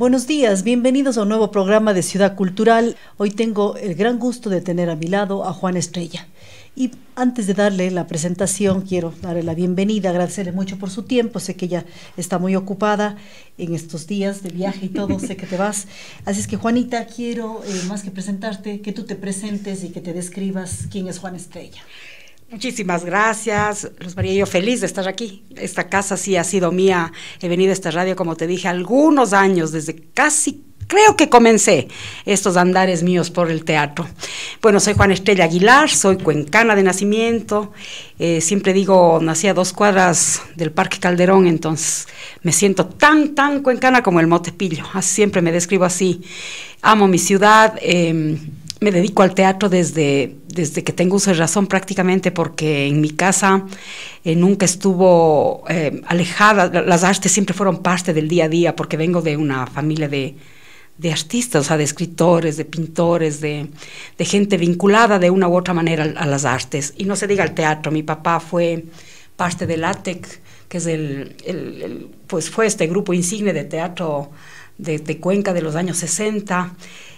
Buenos días, bienvenidos a un nuevo programa de Ciudad Cultural. Hoy tengo el gran gusto de tener a mi lado a Juana Estrella. Y antes de darle la presentación, quiero darle la bienvenida, agradecerle mucho por su tiempo. Sé que ella está muy ocupada en estos días de viaje y todo, sé que te vas. Así es que, Juanita, quiero, más que presentarte, que tú te presentes y que te describas quién es Juana Estrella. Muchísimas gracias, Luz María, yo feliz de estar aquí. Esta casa sí ha sido mía, he venido a esta radio, como te dije, algunos años, desde casi, creo que comencé estos andares míos por el teatro. Bueno, soy Juana Estrella Aguilar, soy cuencana de nacimiento, siempre digo, nací a 2 cuadras del Parque Calderón, entonces me siento tan cuencana como el Motepillo, siempre me describo así. Amo mi ciudad, me dedico al teatro desde que tengo uso de razón prácticamente, porque en mi casa nunca estuvo alejada, las artes siempre fueron parte del día a día, porque vengo de una familia de artistas, o sea, de escritores, de pintores, de gente vinculada de una u otra manera a las artes. Y no se diga el teatro, mi papá fue parte del ATEC, que es pues fue este grupo insigne de teatro de Cuenca de los años 60,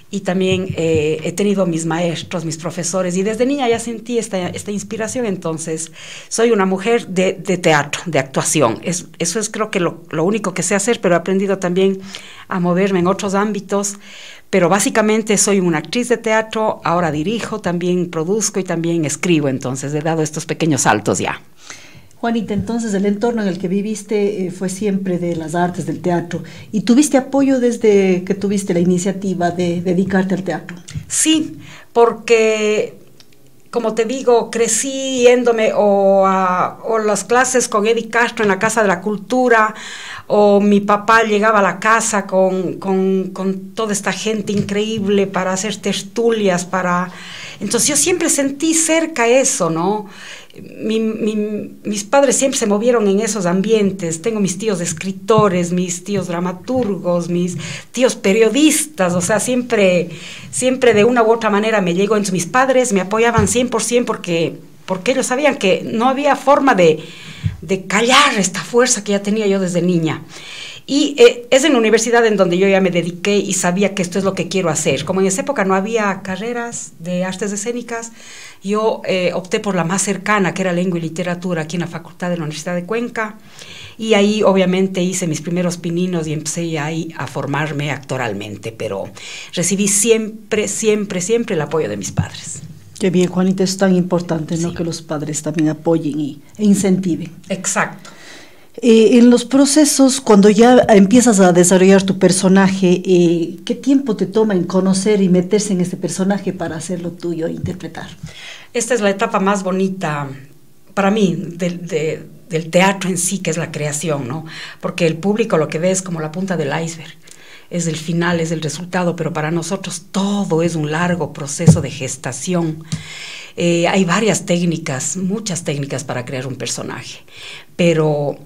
y también he tenido mis maestros, mis profesores, y desde niña ya sentí esta inspiración. Entonces soy una mujer de teatro, de actuación. Eso es creo que lo único que sé hacer, pero he aprendido también a moverme en otros ámbitos. Pero básicamente soy una actriz de teatro, ahora dirijo, también produzco y también escribo. Entonces he dado estos pequeños saltos ya. Juanita, entonces el entorno en el que viviste fue siempre de las artes, del teatro. ¿Y tuviste apoyo desde que tuviste la iniciativa de dedicarte al teatro? Sí, porque, como te digo, crecí yéndome o las clases con Eddie Castro en la Casa de la Cultura, o mi papá llegaba a la casa con toda esta gente increíble para hacer tertulias, Entonces yo siempre sentí cerca eso, ¿no? Mis padres siempre se movieron en esos ambientes. Tengo mis tíos escritores, mis tíos dramaturgos, mis tíos periodistas, o sea, siempre de una u otra manera me llegó. Entonces mis padres me apoyaban 100% porque ellos sabían que no había forma de callar esta fuerza que ya tenía yo desde niña. Y es en la universidad en donde yo ya me dediqué y sabía que esto es lo que quiero hacer. Como en esa época no había carreras de artes escénicas, yo opté por la más cercana, que era lengua y literatura, aquí en la facultad de la Universidad de Cuenca, y ahí obviamente hice mis primeros pininos y empecé ahí a formarme actoralmente, pero recibí siempre el apoyo de mis padres. Qué bien, Juanita, es tan importante, ¿no? Sí. Que los padres también apoyen e incentiven. Exacto. En los procesos, cuando ya empiezas a desarrollar tu personaje, ¿qué tiempo te toma en conocer y meterse en este personaje para hacerlo tuyo e interpretar? Esta es la etapa más bonita para mí del teatro en sí, que es la creación, ¿no? Porque el público lo que ve es como la punta del iceberg, es el final, es el resultado, pero para nosotros todo es un largo proceso de gestación. Hay varias técnicas, muchas técnicas para crear un personaje, pero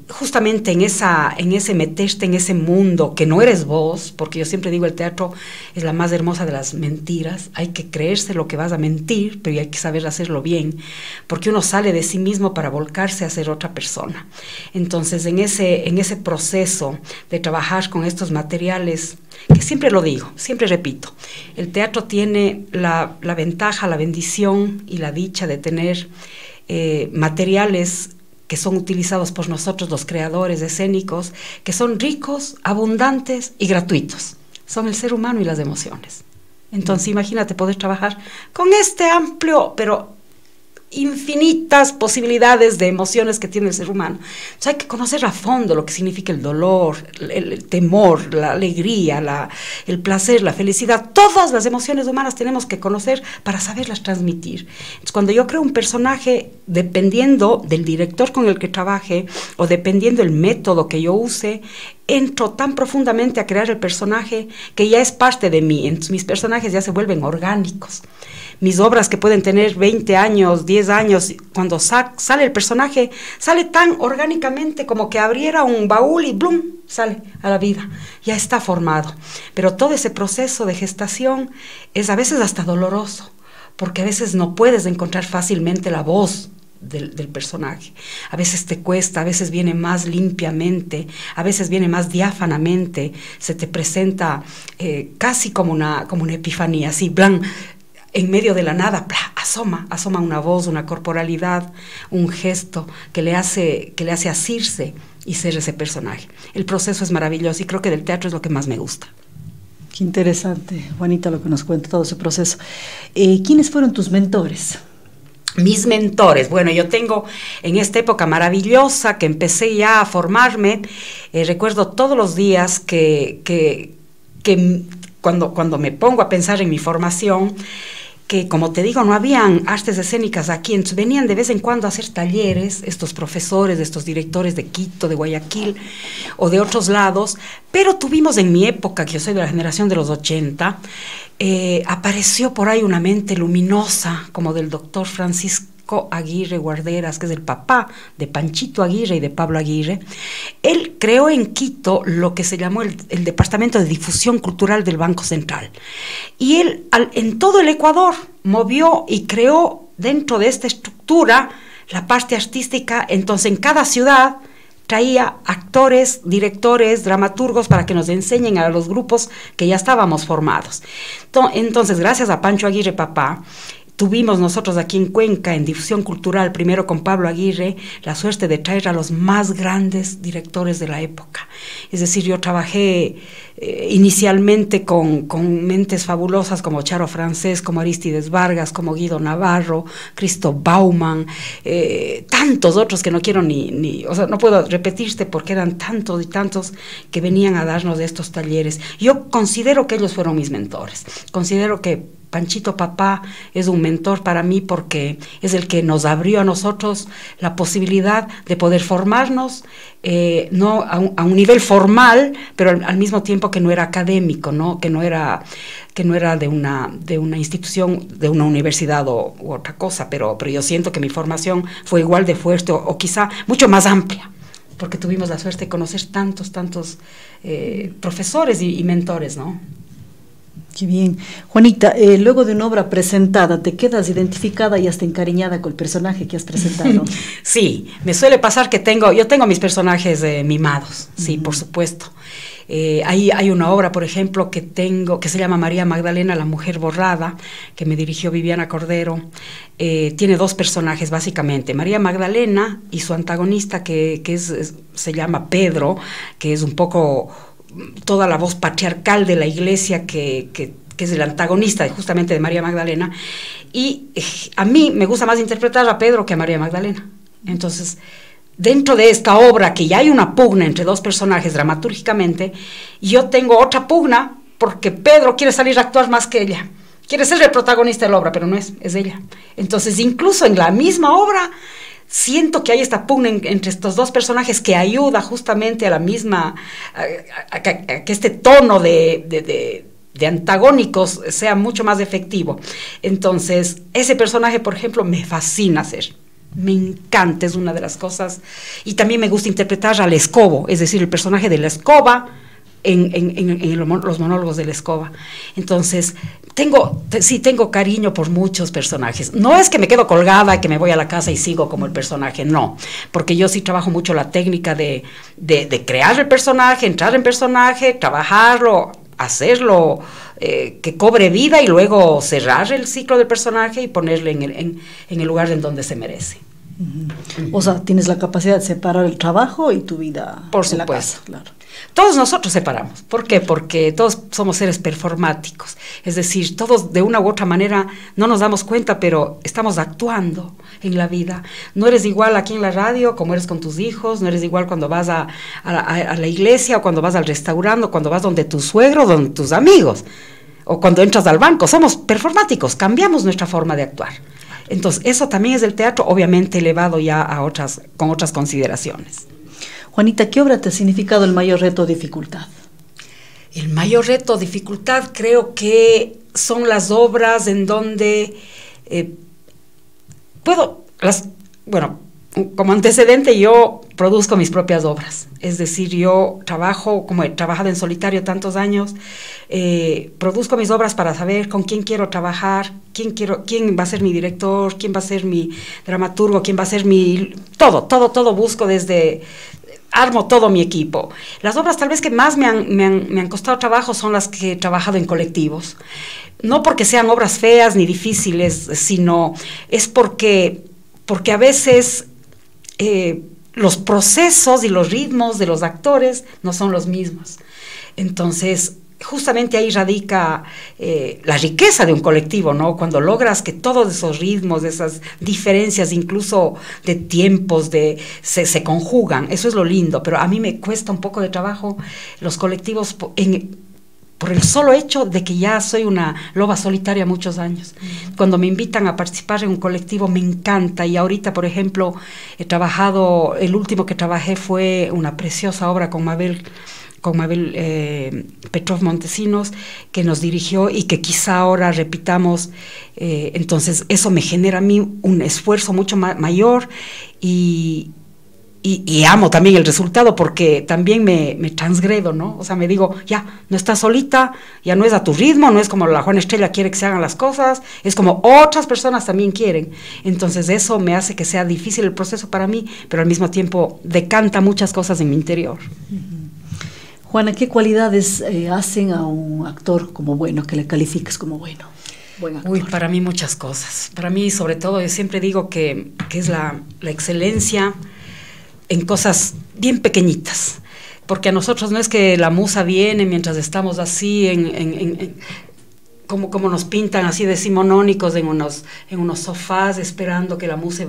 justamente en ese meterte en ese mundo que no eres vos, porque yo siempre digo, el teatro es la más hermosa de las mentiras. Hay que creerse lo que vas a mentir, pero hay que saber hacerlo bien, porque uno sale de sí mismo para volcarse a ser otra persona. Entonces en ese proceso de trabajar con estos materiales, que siempre lo digo, siempre repito, el teatro tiene la ventaja, la bendición y la dicha de tener materiales que son utilizados por nosotros los creadores escénicos, que son ricos, abundantes y gratuitos. Son el ser humano y las emociones. Entonces imagínate poder trabajar con este amplio, pero infinitas posibilidades de emociones que tiene el ser humano. Entonces hay que conocer a fondo lo que significa el dolor, el temor, la alegría, el placer, la felicidad. Todas las emociones humanas tenemos que conocer para saberlas transmitir. Entonces cuando yo creo un personaje, dependiendo del director con el que trabaje o dependiendo del método que yo use, entro tan profundamente a crear el personaje que ya es parte de mí. Entonces mis personajes ya se vuelven orgánicos. Mis obras, que pueden tener 20 años, 10 años, cuando sale el personaje, sale tan orgánicamente como que abriera un baúl y ¡blum!, sale a la vida, ya está formado. Pero todo ese proceso de gestación es a veces hasta doloroso, porque a veces no puedes encontrar fácilmente la voz del personaje. A veces te cuesta, a veces viene más limpiamente, a veces viene más diáfanamente, se te presenta casi como una epifanía, así, blan, en medio de la nada, asoma una voz, una corporalidad, un gesto que le hace asirse y ser ese personaje. El proceso es maravilloso y creo que del teatro es lo que más me gusta. Qué interesante, Juanita, lo que nos cuenta todo ese proceso. ¿Quiénes fueron tus mentores? Mis mentores, bueno, yo tengo en esta época maravillosa que empecé ya a formarme, recuerdo todos los días que cuando me pongo a pensar en mi formación, que como te digo, no habían artes escénicas aquí, entonces venían de vez en cuando a hacer talleres, estos profesores, estos directores de Quito, de Guayaquil o de otros lados, pero tuvimos en mi época, que yo soy de la generación de los 80, apareció por ahí una mente luminosa, como del doctor Francisco Aguirre Guarderas, que es el papá de Panchito Aguirre y de Pablo Aguirre. Él creó en Quito lo que se llamó el Departamento de Difusión Cultural del Banco Central. Y él en todo el Ecuador movió y creó dentro de esta estructura la parte artística. Entonces en cada ciudad traía actores, directores, dramaturgos para que nos enseñen a los grupos que ya estábamos formados. Entonces, gracias a Pancho Aguirre, papá, tuvimos nosotros aquí en Cuenca, en Difusión Cultural, primero con Pablo Aguirre, la suerte de traer a los más grandes directores de la época. Es decir, yo trabajé inicialmente con mentes fabulosas como Charo Francés, como Aristides Vargas, como Guido Navarro, Cristo Bauman, tantos otros que no quiero o sea, no puedo repetirte porque eran tantos y tantos que venían a darnos de estos talleres. Yo considero que ellos fueron mis mentores. Considero que Panchito Papá es un mentor para mí porque es el que nos abrió a nosotros la posibilidad de poder formarnos, no a un nivel formal, pero al mismo tiempo que no era académico, ¿no? que no era de una institución, de una universidad u otra cosa, pero yo siento que mi formación fue igual de fuerte o quizá mucho más amplia, porque tuvimos la suerte de conocer tantos profesores y mentores, ¿no? Qué bien. Juanita, luego de una obra presentada, ¿te quedas identificada y hasta encariñada con el personaje que has presentado? Sí, me suele pasar que yo tengo mis personajes mimados, sí, por supuesto. Hay una obra, por ejemplo, que se llama María Magdalena, la mujer borrada, que me dirigió Viviana Cordero. Tiene dos personajes, básicamente, María Magdalena y su antagonista, que se llama Pedro, que es un poco toda la voz patriarcal de la iglesia que es el antagonista justamente de María Magdalena, y a mí me gusta más interpretar a Pedro que a María Magdalena. Entonces, dentro de esta obra, que ya hay una pugna entre dos personajes dramatúrgicamente, yo tengo otra pugna porque Pedro quiere salir a actuar más que ella, quiere ser el protagonista de la obra, pero no es ella. Entonces, incluso en la misma obra, siento que hay esta pugna entre estos dos personajes que ayuda justamente a la misma, a que este tono de antagónicos sea mucho más efectivo. Entonces, ese personaje, por ejemplo, me fascina hacer. Me encanta, es una de las cosas. Y también me gusta interpretar al Escobo, es decir, el personaje de la escoba en los monólogos de la escoba. Entonces, tengo cariño por muchos personajes. No es que me quedo colgada y que me voy a la casa y sigo como el personaje, no. Porque yo sí trabajo mucho la técnica de crear el personaje, entrar en personaje, trabajarlo, hacerlo, que cobre vida y luego cerrar el ciclo del personaje y ponerle en el lugar en donde se merece. O sea, tienes la capacidad de separar el trabajo y tu vida. Por supuesto. En la casa, claro. Todos nosotros separamos. ¿Por qué? Porque todos somos seres performáticos. Es decir, todos de una u otra manera no nos damos cuenta, pero estamos actuando en la vida. No eres igual aquí en la radio como eres con tus hijos, no eres igual cuando vas a la iglesia o cuando vas al restaurante o cuando vas donde tu suegro, donde tus amigos o cuando entras al banco. Somos performáticos, cambiamos nuestra forma de actuar. Entonces, eso también es del teatro, obviamente elevado ya con otras consideraciones. Juanita, ¿qué obra te ha significado el mayor reto o dificultad? El mayor reto o dificultad creo que son las obras en donde como antecedente, yo produzco mis propias obras. Es decir, yo trabajo, como he trabajado en solitario tantos años, produzco mis obras para saber con quién quiero trabajar, quién va a ser mi director, quién va a ser mi dramaturgo, quién va a ser mi... Todo busco desde... Armo todo mi equipo. Las obras tal vez que más me han costado trabajo son las que he trabajado en colectivos. No porque sean obras feas ni difíciles, sino es porque a veces los procesos y los ritmos de los actores no son los mismos. Entonces, justamente ahí radica la riqueza de un colectivo, ¿no? Cuando logras que todos esos ritmos, esas diferencias, incluso de tiempos, se conjugan. Eso es lo lindo, pero a mí me cuesta un poco de trabajo los colectivos por el solo hecho de que ya soy una loba solitaria muchos años. Cuando me invitan a participar en un colectivo me encanta, y ahorita, por ejemplo, el último que trabajé fue una preciosa obra con Mabel Petrov Montesinos, que nos dirigió y que quizá ahora repitamos. Entonces eso me genera a mí un esfuerzo mucho mayor, y amo también el resultado, porque también me transgredo, ¿no? O sea, me digo, ya, no estás solita, ya no es a tu ritmo, no es como la Juana Estrella quiere que se hagan las cosas, es como otras personas también quieren. Entonces eso me hace que sea difícil el proceso para mí, pero al mismo tiempo decanta muchas cosas en mi interior. Juana, ¿qué cualidades hacen a un actor como bueno, que le califiques como bueno? Buen actor. Uy, para mí muchas cosas. Para mí, sobre todo, yo siempre digo que es la excelencia en cosas bien pequeñitas, porque a nosotros no es que la musa viene mientras estamos así como nos pintan así decimonónicos en unos sofás esperando que la musa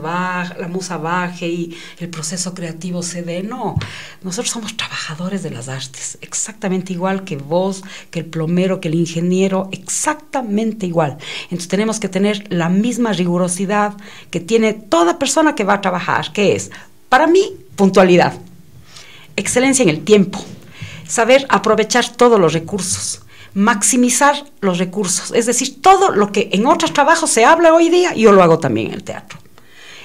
baje y el proceso creativo se dé. No, nosotros somos trabajadores de las artes, exactamente igual que vos, que el plomero, que el ingeniero, exactamente igual. Entonces tenemos que tener la misma rigurosidad que tiene toda persona que va a trabajar, que es, para mí, puntualidad, excelencia en el tiempo, saber aprovechar todos los recursos, maximizar los recursos, es decir, todo lo que en otros trabajos se habla hoy día, yo lo hago también en el teatro.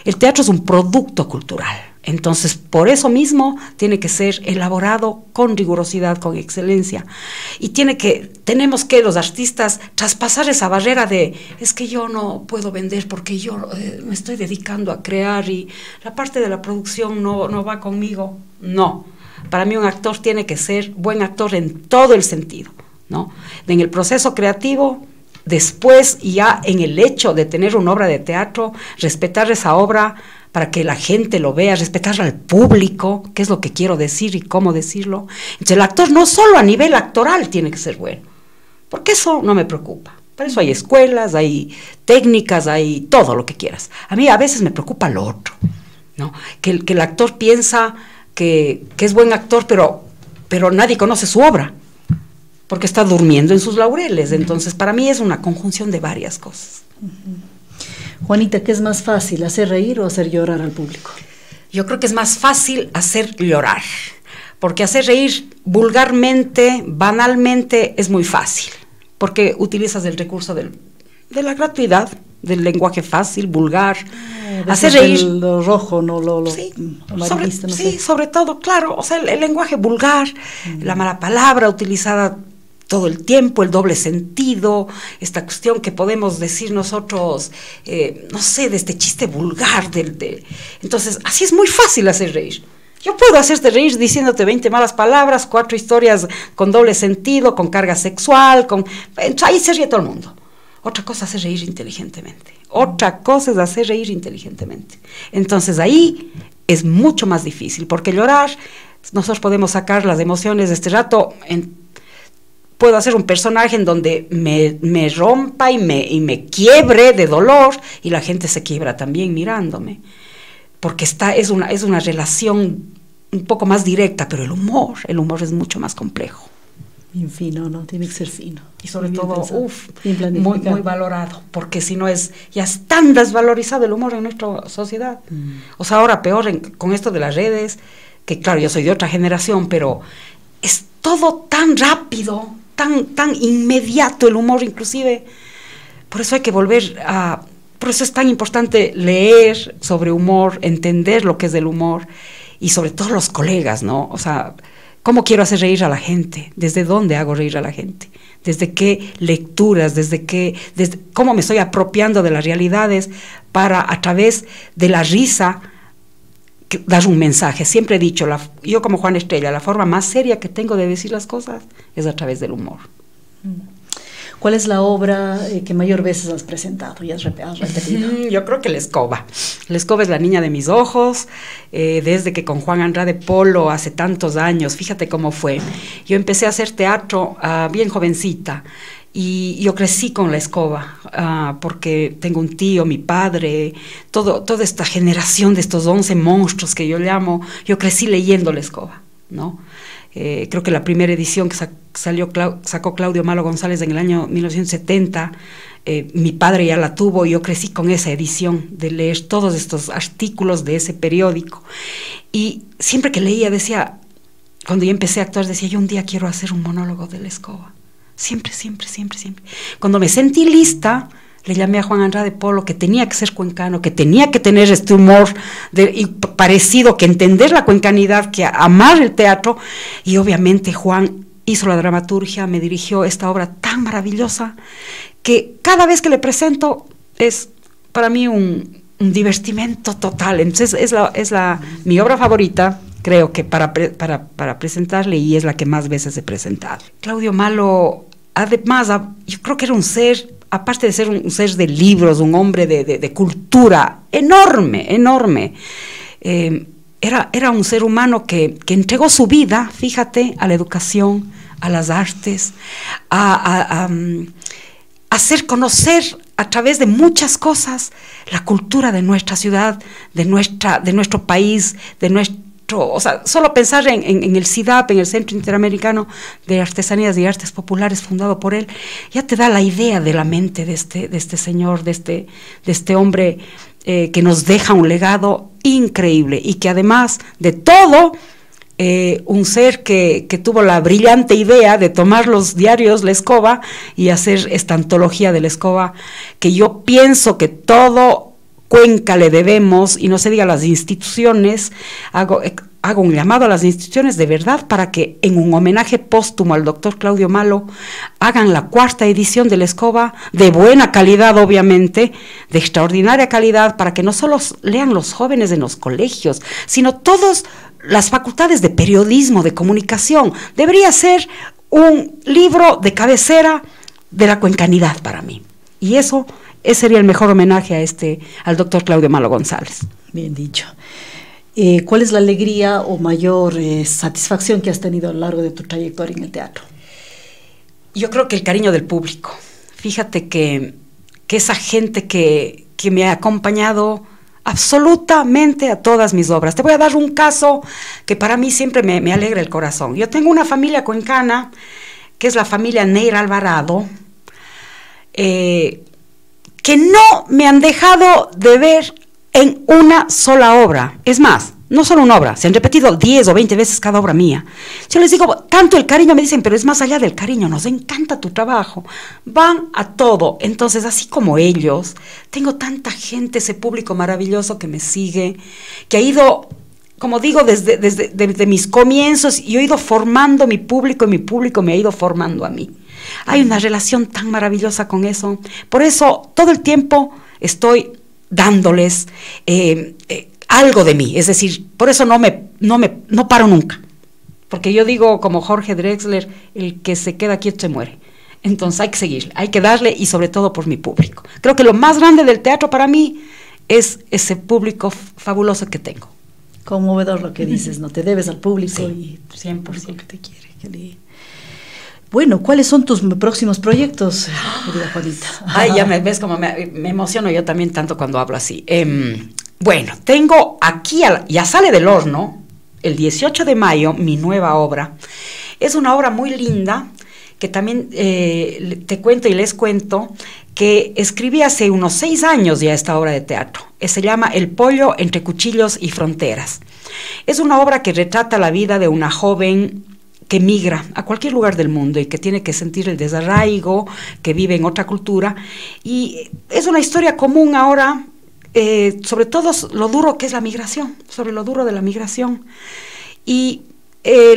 El teatro es un producto cultural, entonces por eso mismo tiene que ser elaborado con rigurosidad, con excelencia, y tenemos que los artistas traspasar esa barrera de, es que yo no puedo vender porque yo me estoy dedicando a crear y la parte de la producción no va conmigo. No, para mí un actor tiene que ser buen actor en todo el sentido, ¿no? En el proceso creativo, después ya en el hecho de tener una obra de teatro, respetar esa obra para que la gente lo vea, respetar al público, qué es lo que quiero decir y cómo decirlo. Entonces el actor no solo a nivel actoral tiene que ser bueno, porque eso no me preocupa. Para eso hay escuelas, hay técnicas, hay todo lo que quieras. A mí a veces me preocupa lo otro, ¿no? Que el actor piensa que es buen actor, pero nadie conoce su obra, porque está durmiendo en sus laureles. Entonces, para mí es una conjunción de varias cosas. Juanita, ¿qué es más fácil, hacer reír o hacer llorar al público? Yo creo que es más fácil hacer llorar, porque hacer reír vulgarmente, banalmente, es muy fácil, porque utilizas el recurso de la gratuidad, del lenguaje fácil, vulgar. Hacer reír. Lo rojo, no lo sí, amarillista, no sé. Sí, sobre todo, claro, o sea, el lenguaje vulgar, la mala palabra utilizada todo el tiempo, el doble sentido, esta cuestión que podemos decir nosotros, no sé, de este chiste vulgar. Entonces, así es muy fácil hacer reír. Yo puedo hacerte reír diciéndote 20 malas palabras, 4 historias con doble sentido, con carga sexual, ahí se ríe todo el mundo. Otra cosa es hacer reír inteligentemente. Otra cosa es hacer reír inteligentemente. Entonces ahí es mucho más difícil, porque llorar, nosotros podemos sacar las emociones de este rato. Puedo hacer un personaje en donde me rompa y me quiebre de dolor, y la gente se quiebra también mirándome, porque es una relación un poco más directa, pero el humor es mucho más complejo. Bien fino, ¿no? Tiene que ser fino. Y sobre todo, muy valorado, porque si no ya es tan desvalorizado el humor en nuestra sociedad. O sea, ahora peor con esto de las redes, que claro, yo soy de otra generación, pero es todo tan rápido, tan inmediato el humor, inclusive. Por eso hay que volver a Por eso es tan importante leer sobre humor, entender lo que es el humor y sobre todo los colegas, ¿no? O sea, ¿cómo quiero hacer reír a la gente? ¿Desde dónde hago reír a la gente? ¿Desde qué lecturas? ¿Desde cómo me estoy apropiando de las realidades para, a través de la risa, dar un mensaje? Siempre he dicho, yo como Juana Estrella, la forma más seria que tengo de decir las cosas es a través del humor. ¿Cuál es la obra que mayor veces has presentado y has repetido? Yo creo que La Escoba. La Escoba es la niña de mis ojos, desde que con Juan Andrade Polo hace tantos años, fíjate cómo fue. Yo empecé a hacer teatro bien jovencita y yo crecí con La Escoba, porque tengo un tío, mi padre, toda esta generación de estos 11 monstruos que yo llamo, yo crecí leyendo La Escoba, ¿no? Creo que la primera edición que sacó Claudio Malo González en el año 1970, mi padre ya la tuvo y yo crecí con esa edición de leer todos estos artículos de ese periódico. Y siempre que leía decía, cuando yo empecé a actuar, decía, yo un día quiero hacer un monólogo de La Escoba. Siempre, siempre, siempre, siempre. Cuando me sentí lista, le llamé a Juan Andrade Polo, que tenía que ser cuencano, que tenía que tener este humor y parecido, que entender la cuencanidad, que amar el teatro, y obviamente Juan hizo la dramaturgia, me dirigió esta obra tan maravillosa, que cada vez que le presento es para mí un divertimento total. Entonces es mi obra favorita, creo que para presentarle, y es la que más veces he presentado. Claudio Malo, además, yo creo que era un ser, aparte de ser un ser de libros, un hombre de cultura enorme, enorme, era un ser humano que entregó su vida, fíjate, a la educación, a las artes, a hacer conocer a través de muchas cosas la cultura de nuestra ciudad, de nuestro país, o sea, solo pensar en el CIDAP, en el Centro Interamericano de Artesanías y Artes Populares, fundado por él, ya te da la idea de la mente de este señor, de este hombre que nos deja un legado increíble, y que además de todo, un ser que tuvo la brillante idea de tomar los diarios La Escoba y hacer esta antología de La Escoba, que yo pienso que todo Cuenca le debemos, y no se diga las instituciones. Hago un llamado a las instituciones de verdad para que en un homenaje póstumo al doctor Claudio Malo hagan la 4ª edición de La Escoba, de buena calidad obviamente, de extraordinaria calidad, para que no solo lean los jóvenes en los colegios, sino todas las facultades de periodismo, de comunicación. Debería ser un libro de cabecera de la cuencanidad para mí, y ese sería el mejor homenaje al doctor Claudio Malo González. Bien dicho. ¿Cuál es la alegría o mayor satisfacción que has tenido a lo largo de tu trayectoria en el teatro? Yo creo que el cariño del público. Fíjate que esa gente que me ha acompañado absolutamente a todas mis obras. Te voy a dar un caso que para mí siempre me alegra el corazón. Yo tengo una familia cuencana, que es la familia Neira Alvarado, que no me han dejado de ver en una sola obra. Es más, no solo una obra, se han repetido 10 o 20 veces cada obra mía. Yo les digo, tanto el cariño, me dicen, pero es más allá del cariño, nos encanta tu trabajo. Van a todo. Entonces, así como ellos, tengo tanta gente, ese público maravilloso que me sigue, que ha ido, como digo, desde mis comienzos, y he ido formando mi público, y mi público me ha ido formando a mí. Hay una relación tan maravillosa con eso. Por eso, todo el tiempo estoy dándoles algo de mí. Es decir, por eso no paro nunca. Porque yo digo, como Jorge Drexler, el que se queda quieto se muere. Entonces hay que seguir, hay que darle, y sobre todo por mi público. Creo que lo más grande del teatro para mí es ese público fabuloso que tengo. Conmovedor lo que dices, ¿no? Te debes al público, sí, y 100% que te quiere. Bueno, ¿cuáles son tus próximos proyectos, querida Juanita? Ay, ya me ves como me emociono yo también tanto cuando hablo así. Bueno, tengo aquí, ya sale del horno, el 18 de mayo, mi nueva obra. Es una obra muy linda, que también te cuento y les cuento, que escribí hace unos 6 años ya esta obra de teatro. Se llama El pollo entre cuchillos y fronteras. Es una obra que retrata la vida de una joven que migra a cualquier lugar del mundo y que tiene que sentir el desarraigo, que vive en otra cultura. Y es una historia común ahora, sobre todo lo duro que es la migración, sobre lo duro de la migración. Y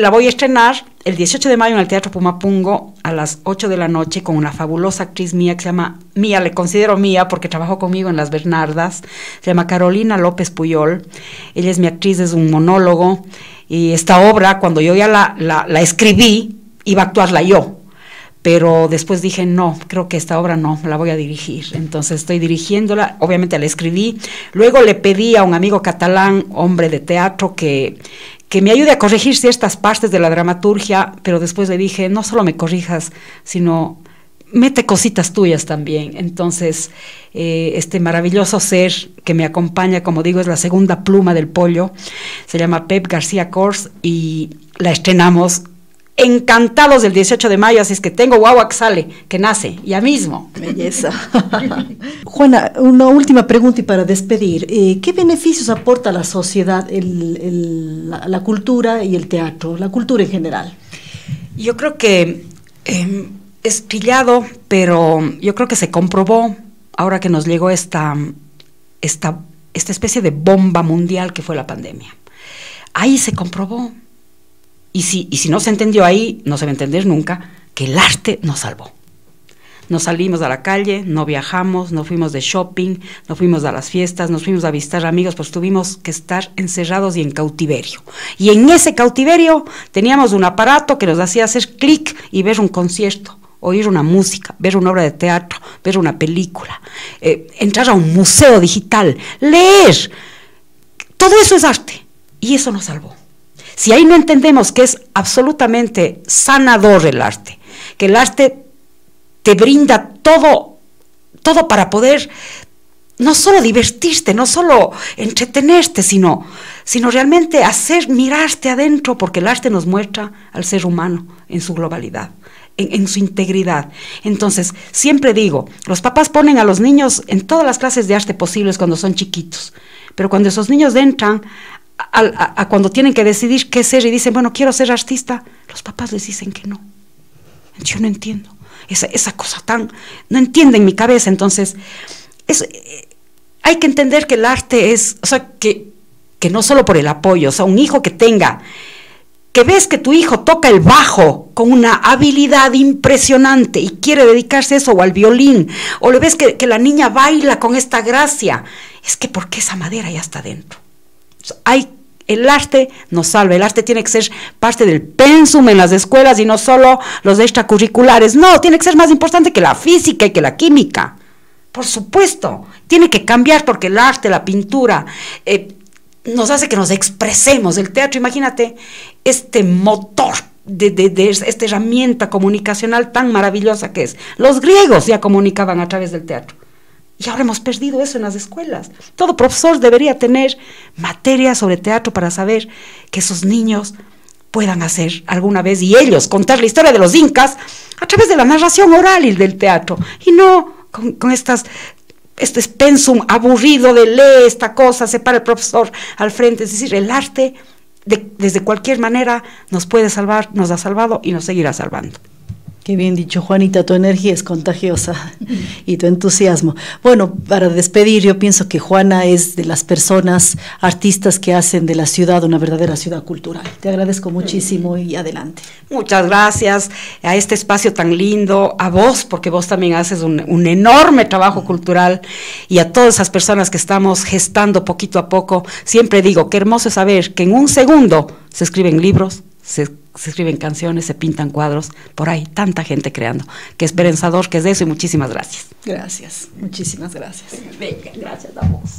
la voy a estrenar el 18 de mayo en el Teatro Pumapungo a las 8 de la noche con una fabulosa actriz mía que se llama, mía, le considero mía porque trabajó conmigo en Las Bernardas, se llama Carolina López Puyol. Ella es mi actriz, es un monólogo, y esta obra, cuando yo ya la escribí, iba a actuarla yo, pero después dije, no, creo que esta obra no, la voy a dirigir. Entonces estoy dirigiéndola, obviamente la escribí, luego le pedí a un amigo catalán, hombre de teatro, que me ayude a corregir ciertas partes de la dramaturgia, pero después le dije, no solo me corrijas, sino mete cositas tuyas también. Entonces, este maravilloso ser que me acompaña, como digo, es la segunda pluma del pollo, se llama Pep García Cors, y la estrenamos encantados el 18 de mayo, así es que tengo guagua que sale, que nace, ya mismo. Belleza. Juana, una última pregunta y para despedir. ¿Qué beneficios aporta a la sociedad la cultura y el teatro, la cultura en general? Yo creo que es trillado, pero yo creo que se comprobó ahora que nos llegó esta especie de bomba mundial que fue la pandemia. Ahí se comprobó. Y si no se entendió ahí, no se va a entender nunca, que el arte nos salvó. Nos salimos a la calle, no viajamos, no fuimos de shopping, no fuimos a las fiestas, nos fuimos a visitar amigos, pues tuvimos que estar encerrados y en cautiverio. Y en ese cautiverio teníamos un aparato que nos hacía hacer clic y ver un concierto, oír una música, ver una obra de teatro, ver una película, entrar a un museo digital, leer. Todo eso es arte y eso nos salvó. Si ahí no entendemos que es absolutamente sanador el arte, que el arte te brinda todo para poder no solo divertirte, no solo entretenerte, sino realmente mirarte adentro, porque el arte nos muestra al ser humano en su globalidad, en su integridad. Entonces, siempre digo, los papás ponen a los niños en todas las clases de arte posibles cuando son chiquitos, pero cuando esos niños entran a cuando tienen que decidir qué ser y dicen, bueno, quiero ser artista, los papás les dicen que no. Yo no entiendo esa cosa no entiende en mi cabeza. Entonces hay que entender que el arte es, o sea, que no solo por el apoyo, o sea, un hijo que ves que tu hijo toca el bajo con una habilidad impresionante y quiere dedicarse a eso, o al violín, o le ves que la niña baila con esta gracia, es que porque esa madera ya está dentro. El arte nos salva, el arte tiene que ser parte del pensum en las escuelas y no solo los extracurriculares. No, tiene que ser más importante que la física y que la química. Por supuesto, tiene que cambiar porque el arte, la pintura, nos hace que nos expresemos. El teatro, imagínate, este motor de esta herramienta comunicacional tan maravillosa que es. Los griegos ya comunicaban a través del teatro. Y ahora hemos perdido eso en las escuelas. Todo profesor debería tener materia sobre teatro para saber que esos niños puedan hacer alguna vez, y ellos contar la historia de los incas a través de la narración oral y del teatro, y no con este pensum aburrido de lee esta cosa, se para el profesor al frente. Es decir, el arte desde cualquier manera nos puede salvar, nos ha salvado y nos seguirá salvando. Qué bien dicho, Juanita, tu energía es contagiosa y tu entusiasmo. Bueno, para despedir, yo pienso que Juana es de las personas, artistas que hacen de la ciudad una verdadera ciudad cultural. Te agradezco muchísimo y adelante. Muchas gracias a este espacio tan lindo, a vos, porque vos también haces un enorme trabajo cultural, y a todas esas personas que estamos gestando poquito a poco. Siempre digo, qué hermoso es saber que en un segundo se escriben libros, se escriben canciones, se pintan cuadros, por ahí tanta gente creando. Qué esperanzador que es de eso, y muchísimas gracias. Gracias, muchísimas gracias. Venga, gracias a vos.